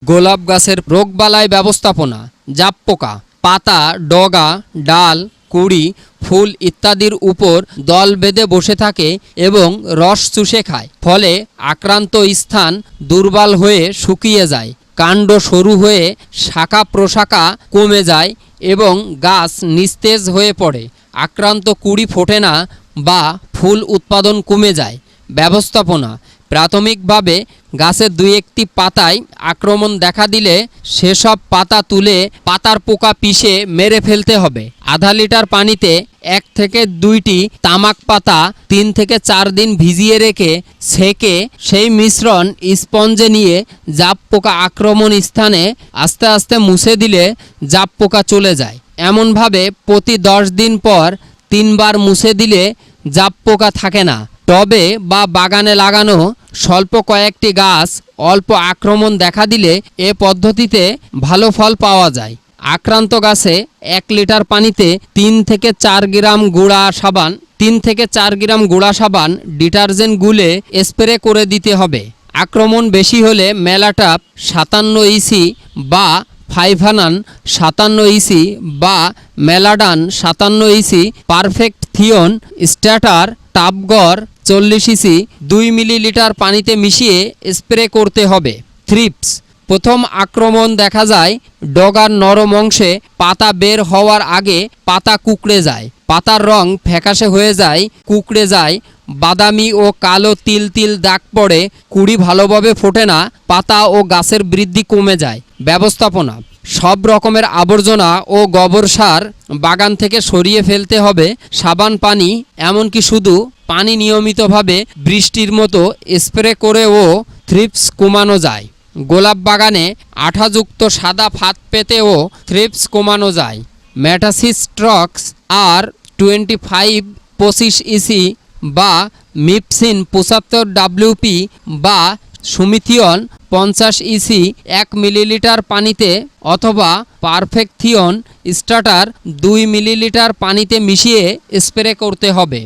গোলাপ গাছের রোগবালাই ব্যবস্থাপনা। জাপ পোকা পাতা, ডগা, ডাল, কুঁড়ি, ফুল ইত্যাদির উপর দল বেঁধে বসে থাকে এবং রস চুষে খায়। ফলে আক্রান্ত স্থান দুর্বল হয়ে শুকিয়ে যায়, কাণ্ড সরু হয়ে শাখা প্রশাখা কমে যায় এবং গাছ নিস্তেজ হয়ে পড়ে। আক্রান্ত কুঁড়ি ফোটে না বা ফুল উৎপাদন কমে যায়। ব্যবস্থাপনা। প্রাথমিকভাবে গাছের দুই একটি পাতায় আক্রমণ দেখা দিলে সেসব পাতা তুলে পাতার পোকা পিষে মেরে ফেলতে হবে। আধা লিটার পানিতে 1 থেকে 2টি তামাক পাতা 3 থেকে 4 দিন ভিজিয়ে রেখে ছেঁকে সেই মিশ্রণ স্পঞ্জে নিয়ে জাপ পোকা আক্রমণ স্থানে আস্তে আস্তে মুছে দিলে জাপ পোকা চলে যায়। এমনভাবে প্রতি 10 দিন পর 3 বার মুছে দিলে জাপ পোকা থাকে না। টবে বা বাগানে লাগানো স্বল্প কয়েকটি গাছ অল্প আক্রমণ দেখা দিলে এ পদ্ধতিতে ভালো ফল পাওয়া যায়। আক্রান্ত গাছে 1 লিটার পানিতে 3 থেকে 4 গ্রাম গুঁড়া সাবান ডিটারজেন্ট গুলে স্প্রে করে দিতে হবে। আক্রমণ বেশি হলে মেলাটাপ 57 ইসি বা ফাইভানান 57 ইসি বা মেলাডান 57 ইসি, পারফেক্ট থিয়ন স্ট্যাটার টাপগর 40 ইসি 2 মিলিলিটার পানিতে মিশিয়ে স্প্রে করতে হবে। থ্রিপস। প্রথম আক্রমণ দেখা যায় ডগার নরম অংশে। পাতা বের হওয়ার আগে পাতা কুঁকড়ে যায়, পাতার রং ফ্যাকাশে হয়ে যায়, কুঁকড়ে যায়, বাদামি ও কালো তিল তিল দাগ পড়ে, কুঁড়ি ভালোভাবে ফোটে না, পাতা ও গাছের বৃদ্ধি কমে যায়। ব্যবস্থাপনা। সব রকমের আবর্জনা ও গোবর সার বাগান থেকে সরিয়ে ফেলতে হবে। সাবান পানি, এমনকি শুধু পানি নিয়মিতভাবে বৃষ্টির মতো স্প্রে করেও থ্রিপস কমানো যায়। গোলাপ বাগানে আঠাযুক্ত সাদা ফাত পেতেও থ্রিপস কমানো যায়। মেটাসিস্ট্রক্স আর 25 25 ইসি বা মিপসিন 75 ডব্লিউপি বা সুমিথিয়ন 50 ইসি 1 মিলিলিটার পানিতে অথবা পারফেক্ট থিয়ন স্টার্টার 2 মিলিলিটার পানিতে মিশিয়ে স্প্রে করতে হবে।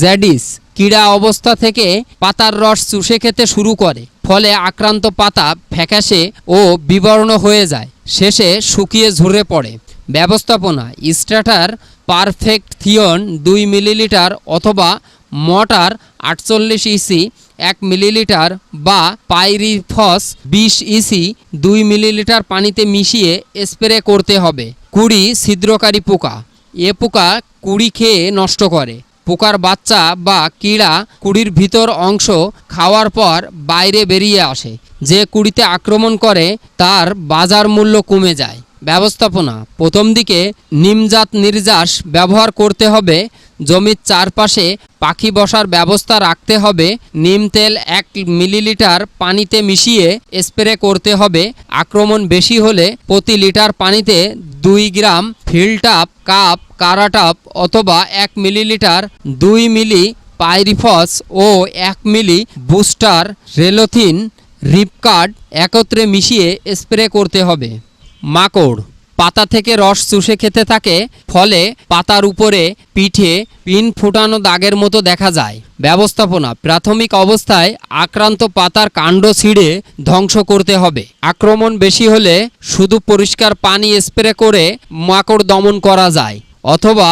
জ্যাডিস। কীড়া অবস্থা থেকে পাতার রস চুষে খেতে শুরু করে, ফলে আক্রান্ত পাতা ফ্যাকাশে ও বিবর্ণ হয়ে যায়, শেষে শুকিয়ে ঝরে পড়ে। ব্যবস্থাপনা। স্টার্টার পারফেক্ট থিয়ন 2 মিলিলিটার অথবা মটার 48 ইসি 1 মিলিলিটার বা পাইরিফস 20 ইসি 2 মিলিলিটার পানিতে মিশিয়ে স্প্রে করতে হবে। কুঁড়ি ছিদ্রকারী পোকা। এ পোকা কুঁড়ি খেয়ে নষ্ট করে। পোকার বাচ্চা বা কীড়া কুঁড়ির ভিতর অংশ খাওয়ার পর বাইরে বেরিয়ে আসে। যে কুঁড়িতে আক্রমণ করে তার বাজার মূল্য কমে যায়। ব্যবস্থাপনা। প্রথম দিকে নিমজাত নির্যাস ব্যবহার করতে হবে। জমির চারপাশে পাখি বসার ব্যবস্থা রাখতে হবে। নিম তেল 1 মিলিলিটার পানিতে মিশিয়ে স্প্রে করতে হবে। আক্রমণ বেশি হলে প্রতি লিটার পানিতে 2 গ্রাম ফিলটাপ কাপ কারাটাপ অথবা 1 মিলিলিটার 2 মিলি পাইরিফস ও 1 মিলি বুস্টার রেলোথিন রিপকার্ড একত্রে মিশিয়ে স্প্রে করতে হবে। মাকড়। পাতা থেকে রস চুষে খেতে থাকে, ফলে পাতার উপরে পিঠে পিন ফোটানো দাগের মতো দেখা যায়। ব্যবস্থাপনা। প্রাথমিক অবস্থায় আক্রান্ত পাতার কাণ্ড ছিঁড়ে ধ্বংস করতে হবে। আক্রমণ বেশি হলে শুধু পরিষ্কার পানি স্প্রে করে মাকড় দমন করা যায়, অথবা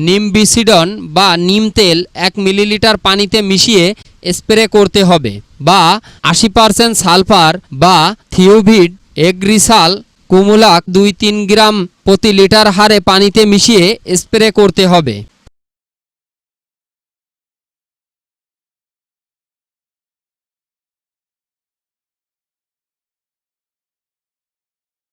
নিমবিসিডন বা নিম তেল 1 মিলিলিটার পানিতে মিশিয়ে স্প্রে করতে হবে, বা 80% সালফার বা থিওভিড এগ্রিসাল কুমুলাক 2-3 গ্রাম প্রতি লিটার হারে পানিতে মিশিয়ে স্প্রে করতে হবে।